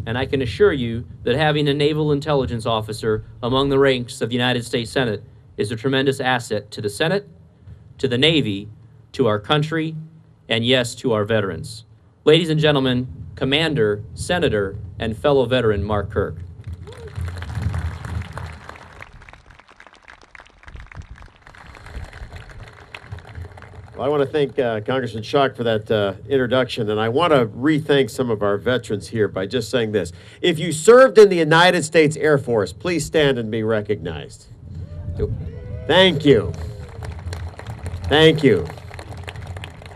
and I can assure you that having a naval intelligence officer among the ranks of the United States Senate is a tremendous asset to the Senate, to the Navy, to our country, and yes, to our veterans. Ladies and gentlemen, Commander, Senator, and fellow veteran Mark Kirk. Well, I want to thank Congressman Schock for that introduction, and I want to re-thank some of our veterans here by just saying this. If you served in the United States Air Force, please stand and be recognized. Thank you. Thank you.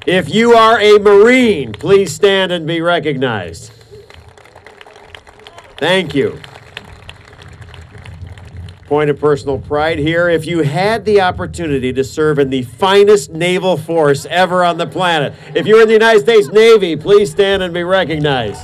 If you are a Marine, please stand and be recognized. Thank you. Point of personal pride here. If you had the opportunity to serve in the finest naval force ever on the planet, if you're in the United States Navy, please stand and be recognized.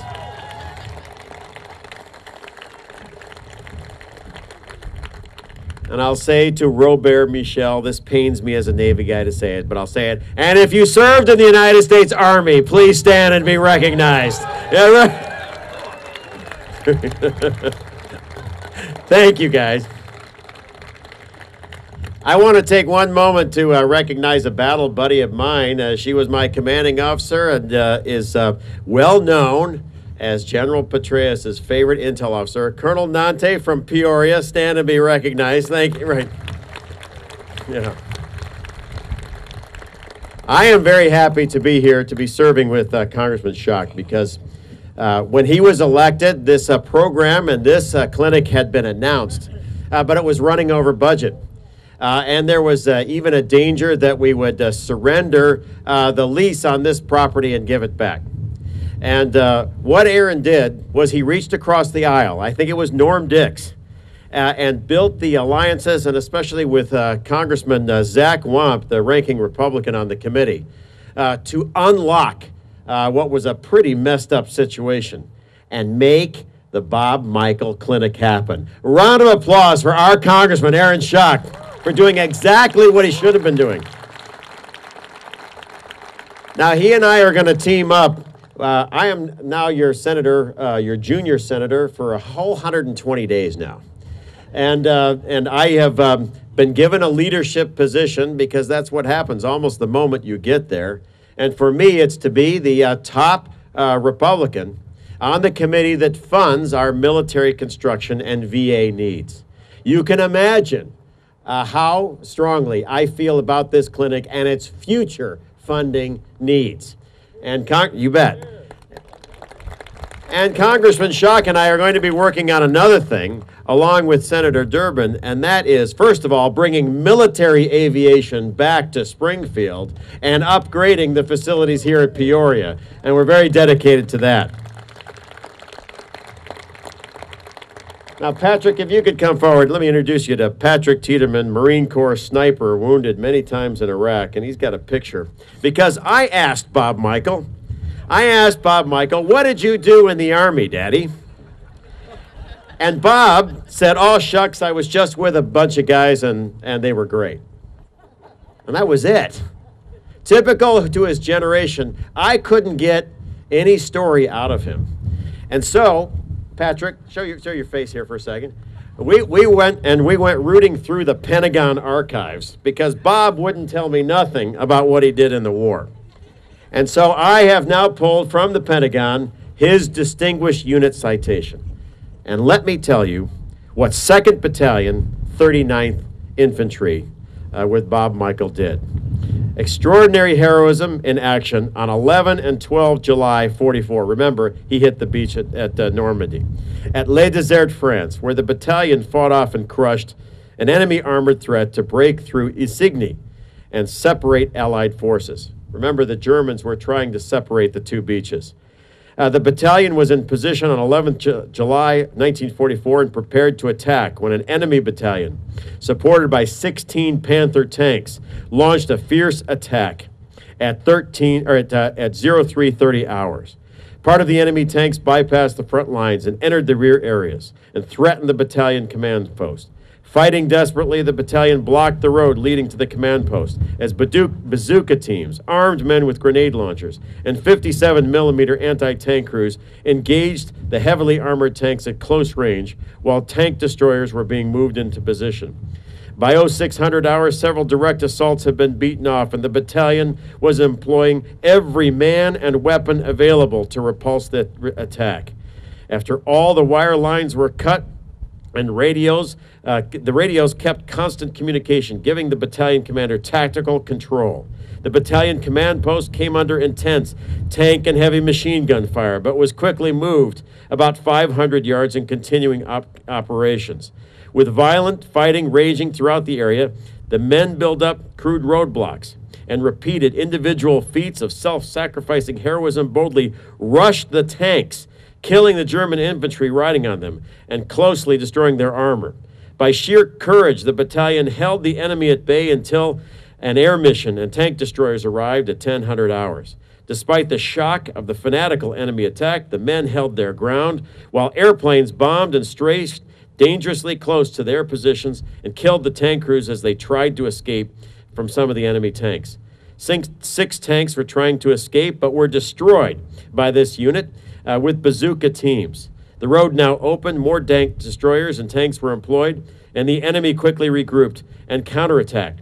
And I'll say to Robert Michel, this pains me as a Navy guy to say it, but I'll say it. And if you served in the United States Army, please stand and be recognized. Yeah, right? Thank you, guys. I want to take one moment to recognize a battle buddy of mine. She was my commanding officer and is well known as General Petraeus' favorite intel officer, Colonel Nante from Peoria. Stand and be recognized. Thank you. Right. Yeah. I am very happy to be here to be serving with Congressman Schock because when he was elected, this program and this clinic had been announced, but it was running over budget. And there was even a danger that we would surrender the lease on this property and give it back. And what Aaron did was he reached across the aisle, I think it was Norm Dix, and built the alliances, and especially with Congressman Zach Wamp, the ranking Republican on the committee, to unlock what was a pretty messed up situation and make the Bob Michel Clinic happen. Round of applause for our Congressman Aaron Schock for doing exactly what he should have been doing. Now, he and I are going to team up. I am now your senator, your junior senator, for a whole 120 days now. And I have been given a leadership position because that's what happens almost the moment you get there. And for me, it's to be the top Republican on the committee that funds our military construction and VA needs. You can imagine how strongly I feel about this clinic and its future funding needs. And you bet. And Congressman Schock and I are going to be working on another thing along with Senator Durbin, and that is, first of all, bringing military aviation back to Springfield and upgrading the facilities here at Peoria. And we're very dedicated to that. Now, Patrick, if you could come forward, let me introduce you to Patrick Tiedemann, Marine Corps sniper, wounded many times in Iraq, and he's got a picture. Because I asked Bob Michel, what did you do in the Army, Daddy? And Bob said, oh, shucks, I was just with a bunch of guys, and they were great. And that was it. Typical to his generation, I couldn't get any story out of him. And so, Patrick, show your face here for a second. We went rooting through the Pentagon archives because Bob wouldn't tell me nothing about what he did in the war. And so I have now pulled from the Pentagon his distinguished unit citation. And let me tell you what 2nd Battalion, 39th Infantry with Bob Michel did. Extraordinary heroism in action on 11 and 12 July 44. Remember, he hit the beach at Normandy. At Les Deserts, France, where the battalion fought off and crushed an enemy armored threat to break through Isigny and separate Allied forces. Remember, the Germans were trying to separate the two beaches. The battalion was in position on 11th July 1944 and prepared to attack when an enemy battalion, supported by 16 Panther tanks, launched a fierce attack at 03:30 hours. Part of the enemy tanks bypassed the front lines and entered the rear areas and threatened the battalion command post. Fighting desperately, the battalion blocked the road leading to the command post as bazooka teams, armed men with grenade launchers, and 57mm anti-tank crews engaged the heavily armored tanks at close range while tank destroyers were being moved into position. By 0600 hours, several direct assaults had been beaten off, and the battalion was employing every man and weapon available to repulse the attack. After all the wire lines were cut, and the radios kept constant communication, giving the battalion commander tactical control. The battalion command post came under intense tank and heavy machine gun fire, but was quickly moved about 500 yards in continuing operations. With violent fighting raging throughout the area, the men built up crude roadblocks and repeated individual feats of self-sacrificing heroism, boldly rushed the tanks, killing the German infantry riding on them and closely destroying their armor. By sheer courage, the battalion held the enemy at bay until an air mission and tank destroyers arrived at 1000 hours. Despite the shock of the fanatical enemy attack, the men held their ground while airplanes bombed and strafed dangerously close to their positions and killed the tank crews as they tried to escape from some of the enemy tanks. Six tanks were trying to escape but were destroyed by this unit with bazooka teams. The road now open, more tank destroyers and tanks were employed, and the enemy quickly regrouped and counterattacked.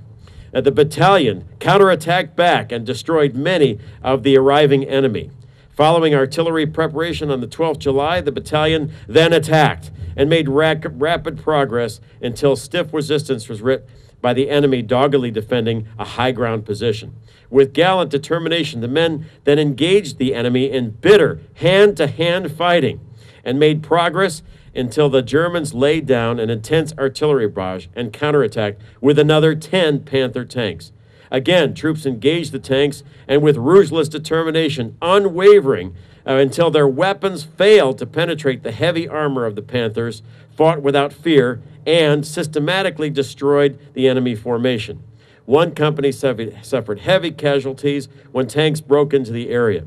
The battalion counterattacked back and destroyed many of the arriving enemy. Following artillery preparation on the 12th July, the battalion then attacked and made rapid progress until stiff resistance was met by the enemy doggedly defending a high ground position. With gallant determination, the men then engaged the enemy in bitter hand-to-hand fighting and made progress until the Germans laid down an intense artillery barrage and counterattacked with another 10 Panther tanks. Again, troops engaged the tanks and with ruthless determination, unwavering, until their weapons failed to penetrate the heavy armor of the Panthers, fought without fear, and systematically destroyed the enemy formation. One company suffered heavy casualties when tanks broke into the area.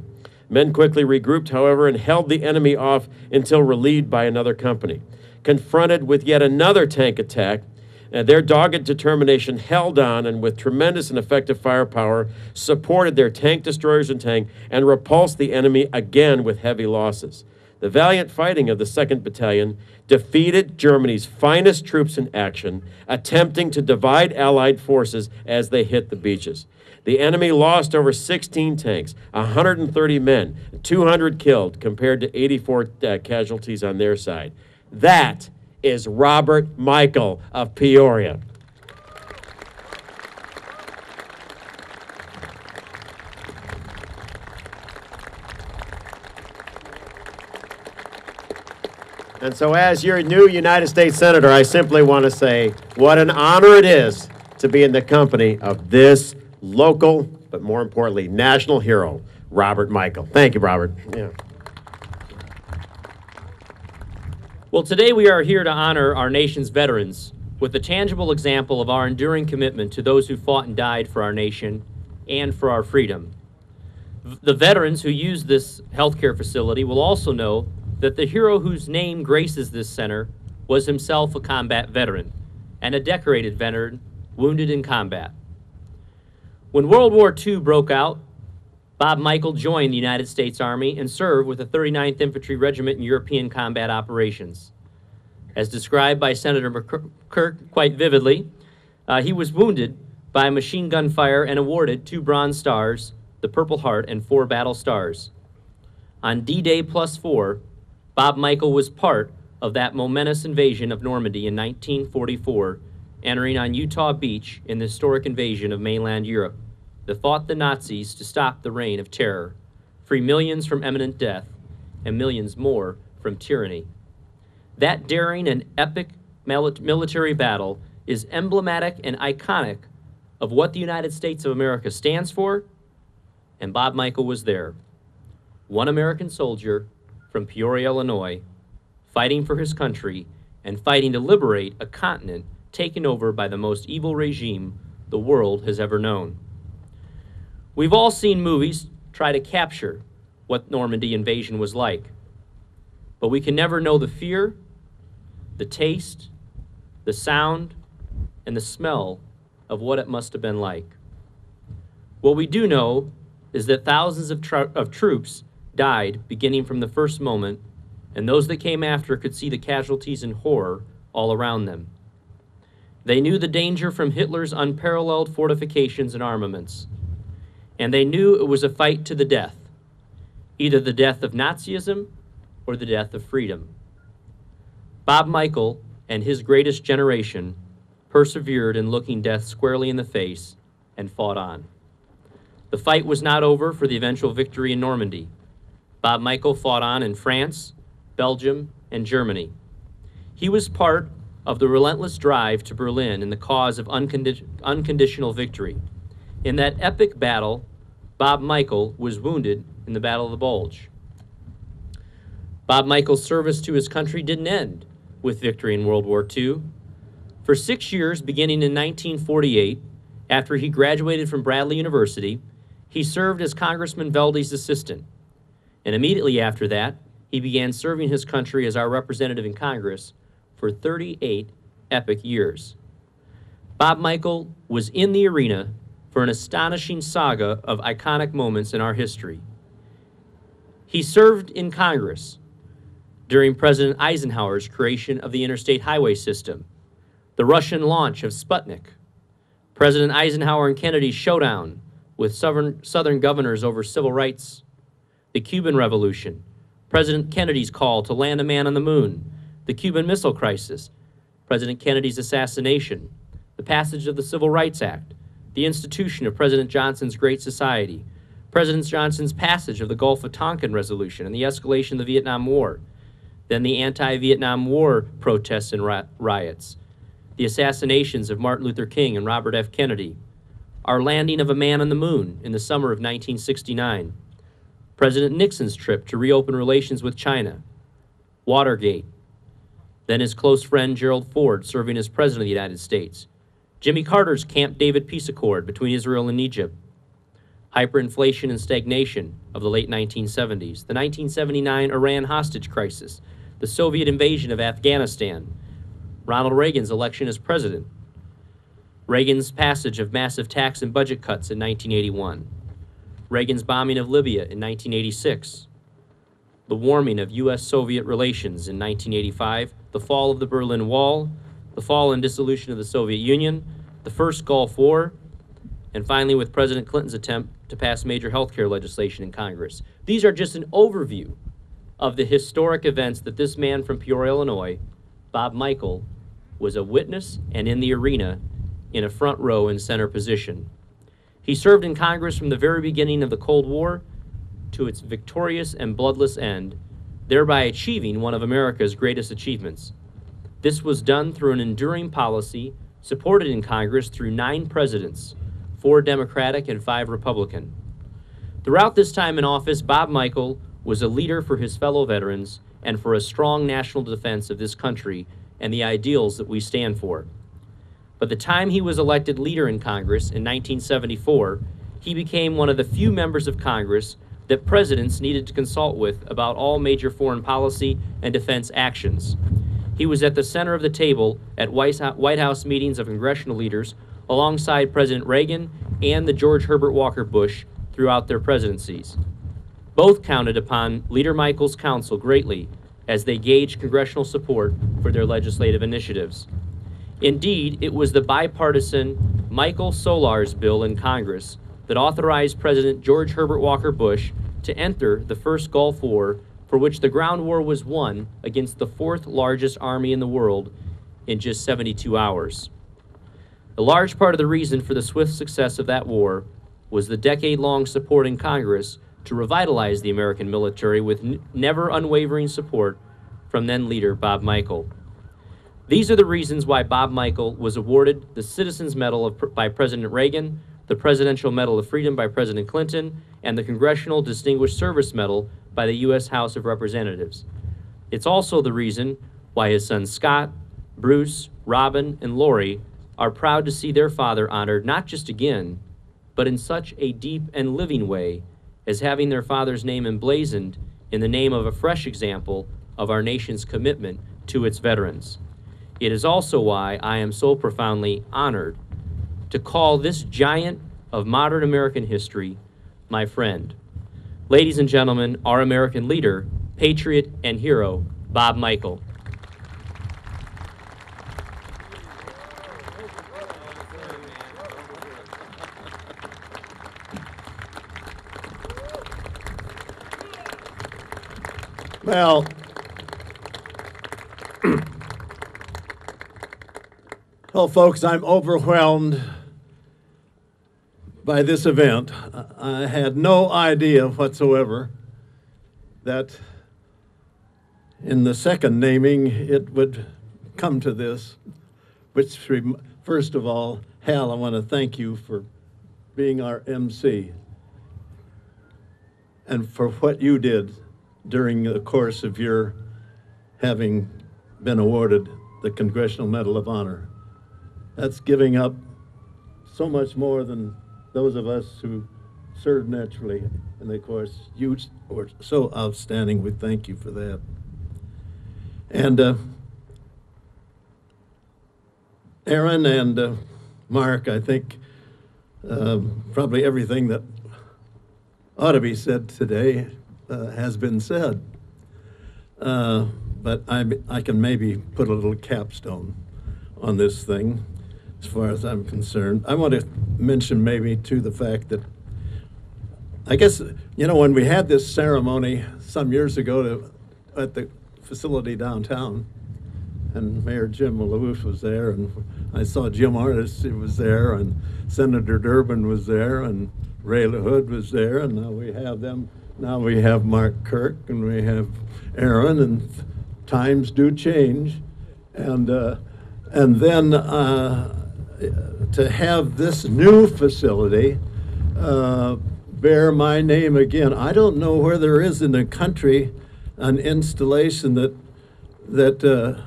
Men quickly regrouped, however, and held the enemy off until relieved by another company. Confronted with yet another tank attack, their dogged determination held on and with tremendous and effective firepower supported their tank destroyers and repulsed the enemy again with heavy losses. The valiant fighting of the 2nd Battalion defeated Germany's finest troops in action, attempting to divide Allied forces as they hit the beaches. The enemy lost over 16 tanks, 130 men, 200 killed, compared to 84 casualties on their side. That is Robert Michel of Peoria. And so as your new United States Senator, I simply want to say what an honor it is to be in the company of this local, but more importantly, national hero, Robert Michel. Thank you, Robert. Yeah. Well, today we are here to honor our nation's veterans with a tangible example of our enduring commitment to those who fought and died for our nation and for our freedom. The veterans who use this healthcare facility will also know that the hero whose name graces this center was himself a combat veteran and a decorated veteran wounded in combat. When World War II broke out, Bob Michel joined the United States Army and served with the 39th Infantry Regiment in European combat operations. As described by Senator Mark Kirk quite vividly, he was wounded by machine gun fire and awarded 2 Bronze Stars, the Purple Heart, and 4 Battle Stars. On D-Day +4, Bob Michel was part of that momentous invasion of Normandy in 1944, entering on Utah Beach in the historic invasion of mainland Europe that fought the Nazis to stop the reign of terror, free millions from imminent death, and millions more from tyranny. That daring and epic military battle is emblematic and iconic of what the United States of America stands for, and Bob Michel was there. One American soldier from Peoria, Illinois, fighting for his country and fighting to liberate a continent taken over by the most evil regime the world has ever known. We've all seen movies try to capture what Normandy invasion was like, but we can never know the fear, the taste, the the sound, and the smell of what it must have been like. What we do know is that thousands of troops died beginning from the first moment, and those that came after could see the casualties and horror all around them. They knew the danger from Hitler's unparalleled fortifications and armaments, and they knew it was a fight to the death, either the death of Nazism or the death of freedom. Bob Michel and his greatest generation persevered in looking death squarely in the face and fought on. The fight was not over for the eventual victory in Normandy. Bob Michel fought on in France, Belgium, and Germany. He was part of the relentless drive to Berlin in the cause of unconditional victory. In that epic battle, Bob Michel was wounded in the Battle of the Bulge. Bob Michel's service to his country didn't end with victory in World War II. For 6 years, beginning in 1948, after he graduated from Bradley University, he served as Congressman Velde's assistant. And immediately after that, he began serving his country as our representative in Congress for 38 epic years. Bob Michel was in the arena for an astonishing saga of iconic moments in our history. He served in Congress during President Eisenhower's creation of the interstate highway system, the Russian launch of Sputnik, President Eisenhower and Kennedy's showdown with Southern governors over civil rights, the Cuban Revolution, President Kennedy's call to land a man on the moon, the Cuban Missile Crisis, President Kennedy's assassination, the passage of the Civil Rights Act, the institution of President Johnson's Great Society, President Johnson's passage of the Gulf of Tonkin Resolution and the escalation of the Vietnam War, then the anti-Vietnam War protests and riots, the assassinations of Martin Luther King and Robert F. Kennedy, our landing of a man on the moon in the summer of 1969, President Nixon's trip to reopen relations with China, Watergate, then his close friend Gerald Ford serving as President of the United States, Jimmy Carter's Camp David peace accord between Israel and Egypt, hyperinflation and stagnation of the late 1970s, the 1979 Iran hostage crisis, the Soviet invasion of Afghanistan, Ronald Reagan's election as president, Reagan's passage of massive tax and budget cuts in 1981, Reagan's bombing of Libya in 1986, the warming of U.S.-Soviet relations in 1985, the fall of the Berlin Wall, the fall and dissolution of the Soviet Union, the first Gulf War, and finally with President Clinton's attempt to pass major health care legislation in Congress. These are just an overview of the historic events that this man from Peoria, Illinois, Bob Michel, was a witness and in the arena in a front row and center position. He served in Congress from the very beginning of the Cold War to its victorious and bloodless end, thereby achieving one of America's greatest achievements. This was done through an enduring policy supported in Congress through 9 presidents, 4 Democratic and 5 Republican. Throughout this time in office, Bob Michel was a leader for his fellow veterans and for a strong national defense of this country and the ideals that we stand for. By the time he was elected leader in Congress in 1974, he became one of the few members of Congress that presidents needed to consult with about all major foreign policy and defense actions. He was at the center of the table at White House meetings of congressional leaders alongside President Reagan and the George Herbert Walker Bush throughout their presidencies. Both counted upon Leader Michel's counsel greatly as they gauged congressional support for their legislative initiatives. Indeed, it was the bipartisan Michel-Solars bill in Congress that authorized President George Herbert Walker Bush to enter the first Gulf War, for which the ground war was won against the 4th largest army in the world in just 72 hours. A large part of the reason for the swift success of that war was the decade-long support in Congress to revitalize the American military with never unwavering support from then-leader Bob Michel. These are the reasons why Bob Michel was awarded the Citizens Medal by President Reagan, the Presidential Medal of Freedom by President Clinton, and the Congressional Distinguished Service Medal by the U.S. House of Representatives. It's also the reason why his sons Scott, Bruce, Robin, and Lori are proud to see their father honored not just again, but in such a deep and living way as having their father's name emblazoned in the name of a fresh example of our nation's commitment to its veterans. It is also why I am so profoundly honored to call this giant of modern American history my friend. Ladies and gentlemen, our American leader, patriot, and hero, Bob Michel. Well, well, folks, I'm overwhelmed by this event. I had no idea whatsoever that in the second naming it would come to this, which, first of all, Hal, I want to thank you for being our MC and for what you did during the course of your having been awarded the Congressional Medal of Honor. That's giving up so much more than those of us who served naturally. And of course, you were so outstanding. We thank you for that. And Aaron and Mark, I think probably everything that ought to be said today has been said. But I can maybe put a little capstone on this thing as far as I'm concerned. I want to mention maybe too the fact that I guess, you know, when we had this ceremony some years ago at the facility downtown, and Mayor Jim LaWoof was there, and I saw Jim Artis was there, and Senator Durbin was there, and Ray LaHood was there, and now we have them. Now we have Mark Kirk, and we have Aaron, and times do change, and then to have this new facility bear my name again. I don't know where there is in the country an installation that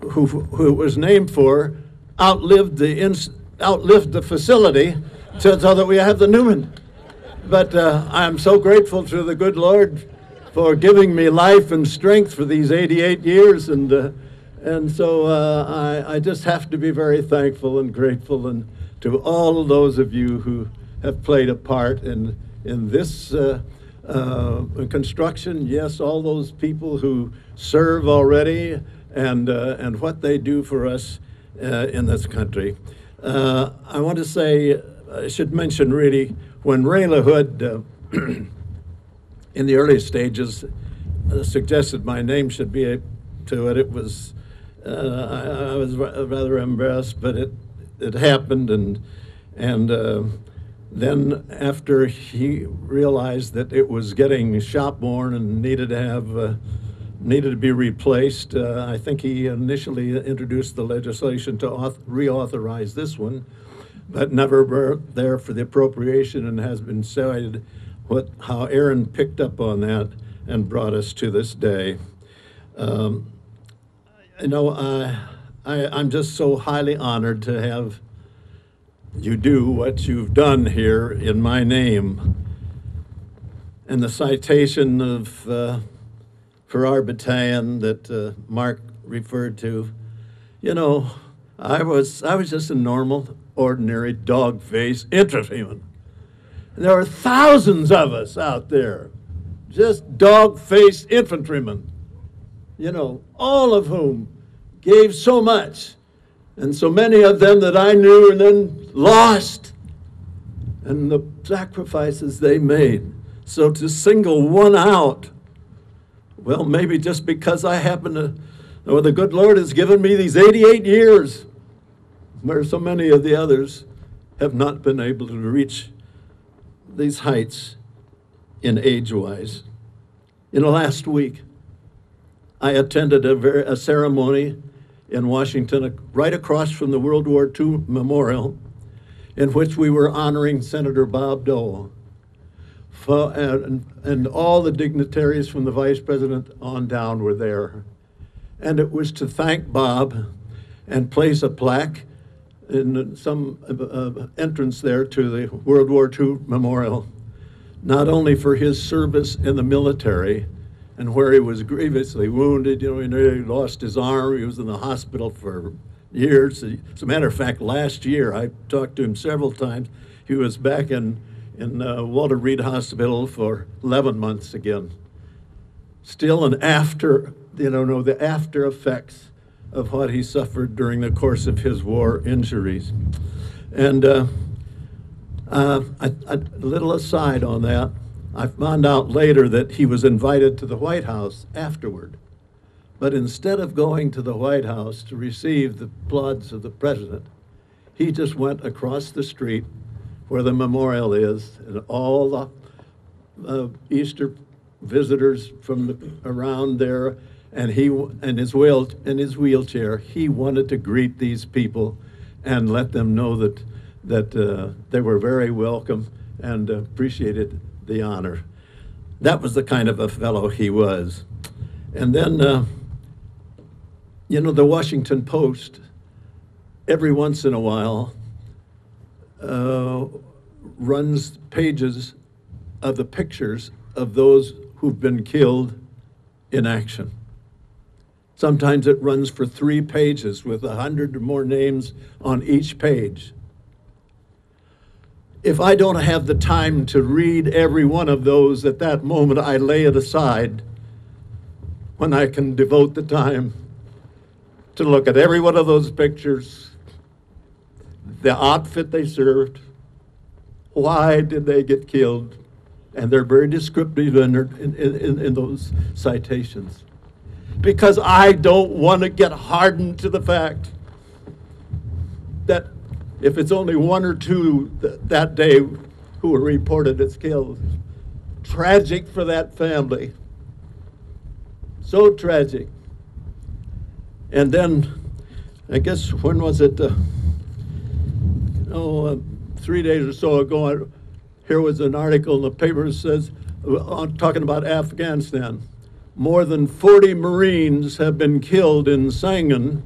who it was named for outlived the facility so that we have the new one. But I'm so grateful to the good Lord for giving me life and strength for these 88 years, and so I just have to be very thankful and grateful, and to all of those of you who have played a part in this construction. Yes, all those people who serve already, and what they do for us in this country. I want to say, I should mention really, when Ray LaHood, in the early stages, suggested my name should be to it, it was, I was rather embarrassed, but it happened, and then after he realized that it was getting shop-worn and needed to be replaced, I think he initially introduced the legislation to reauthorize this one, but never were there for the appropriation, and has been cited how Aaron picked up on that and brought us to this day. You know, I'm just so highly honored to have you do what you've done here in my name. And the citation of for our battalion that Mark referred to, you know, I was just a normal, ordinary, dog-faced infantryman. And there were thousands of us out there, just dog-faced infantrymen, you know, all of whom gave so much, and so many of them that I knew and then lost, and the sacrifices they made. So to single one out, well, maybe just because I happen to, or the good Lord has given me these 88 years, where so many of the others have not been able to reach these heights in age-wise. You know, last week, I attended a ceremony in Washington, right across from the World War II Memorial, in which we were honoring Senator Bob Dole. And all the dignitaries from the Vice President on down were there. And it was to thank Bob and place a plaque in some entrance there to the World War II Memorial, not only for his service in the military and where he was grievously wounded. You know, he nearly lost his arm. He was in the hospital for years. As a matter of fact, last year, I talked to him several times. He was back in Walter Reed Hospital for 11 months again. Still the after effects of what he suffered during the course of his war injuries. And a little aside on that, I found out later that he was invited to the White House afterward. But instead of going to the White House to receive the plaudits of the president, he just went across the street where the memorial is, and all the Easter visitors from around there, and he in his wheelchair, he wanted to greet these people and let them know that they were very welcome and appreciated the honor. That was the kind of a fellow he was. And then, the Washington Post, every once in a while, runs pages of the pictures of those who've been killed in action. Sometimes it runs for 3 pages with 100 or more names on each page. If I don't have the time to read every one of those at that moment, I lay it aside when I can devote the time to look at every one of those pictures, the outfit they served, why did they get killed, and they're very descriptive in those citations. Because I don't want to get hardened to the fact that if it's only 1 or 2 that day who were reported as killed, tragic for that family. So tragic. And then, I guess, when was it? 3 days or so ago, here was an article in the paper that says, talking about Afghanistan, more than 40 Marines have been killed in Sangin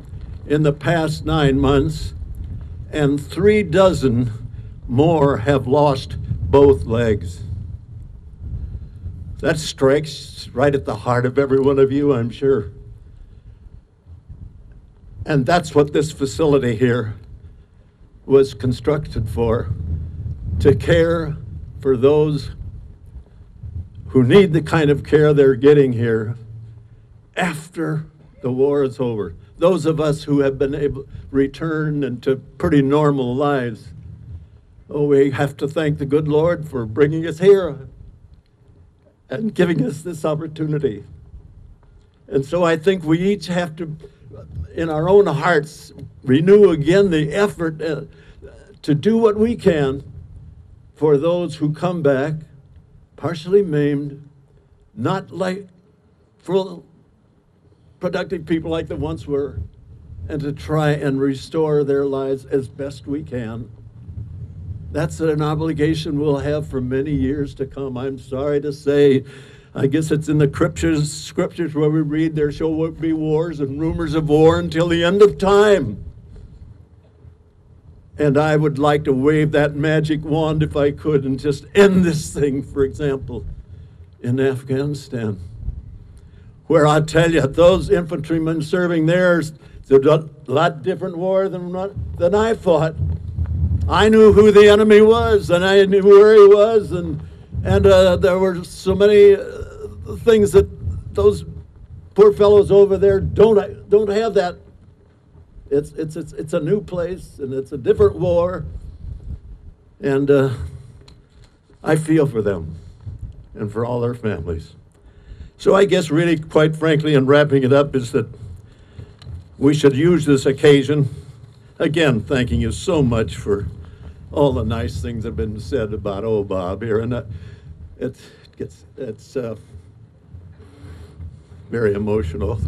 in the past 9 months, and 36 more have lost both legs. That strikes right at the heart of every one of you, I'm sure. And that's what this facility here was constructed for, to care for those who need the kind of care they're getting here after the war is over. Those of us who have been able to return into pretty normal lives, we have to thank the good Lord for bringing us here and giving us this opportunity. And so I think we each have to, in our own hearts, renew again the effort to do what we can for those who come back partially maimed, not like full productive people like the ones were, and to try and restore their lives as best we can. That's an obligation we'll have for many years to come. I'm sorry to say, I guess it's in the scriptures where we read, there shall be wars and rumors of war until the end of time. And I would like to wave that magic wand if I could and just end this thing, for example, in Afghanistan, where I tell you, those infantrymen serving there, it's a lot different war than I fought. I knew who the enemy was, and I knew where he was, and there were so many things that those poor fellows over there don't have that. It's a new place, and it's a different war, and I feel for them and for all their families. So I guess really, quite frankly, in wrapping it up, is that we should use this occasion, again, thanking you so much for all the nice things that have been said about old Bob here, and it's very emotional.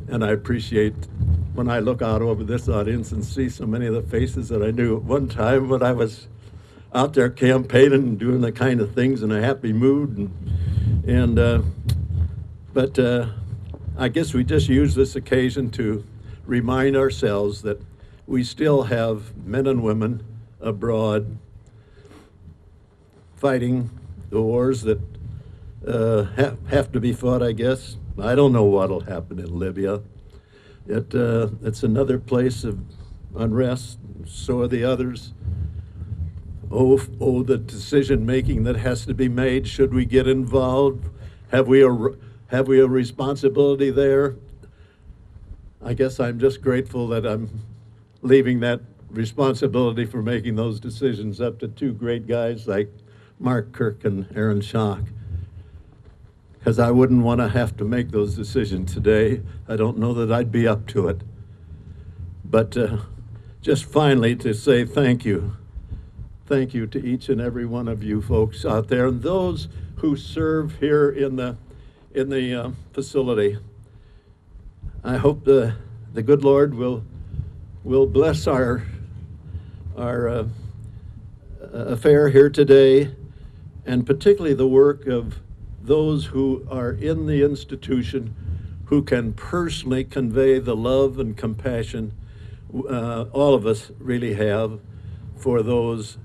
And I appreciate when I look out over this audience and see so many of the faces that I knew at one time when I was out there campaigning and doing the kind of things in a happy mood. But I guess we just use this occasion to remind ourselves that we still have men and women abroad fighting the wars that have to be fought, I guess. I don't know what'll happen in Libya. It's another place of unrest. So are the others. Oh, the decision-making that has to be made. Should we get involved? Have we a responsibility there? I guess I'm just grateful that I'm leaving that responsibility for making those decisions up to two great guys like Mark Kirk and Aaron Schock. Because I wouldn't want to have to make those decisions today. I don't know that I'd be up to it. But just finally to say thank you. Thank you to each and every one of you folks out there and those who serve here in the facility. I hope the good Lord will bless our affair here today, and particularly the work of those who are in the institution who can personally convey the love and compassion all of us really have for those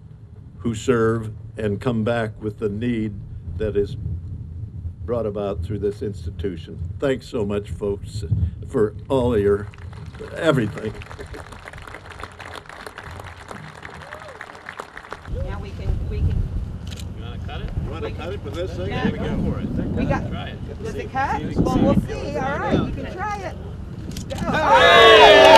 who serve and come back with the need that is brought about through this institution. Thanks so much, folks, for all of your everything. Now we can. You want to cut it? You want to cut it for this thing? Yeah. Here we go for it. We got. Try it. Does it cut? Well, we'll see. All right, you can try it. Go. Hey!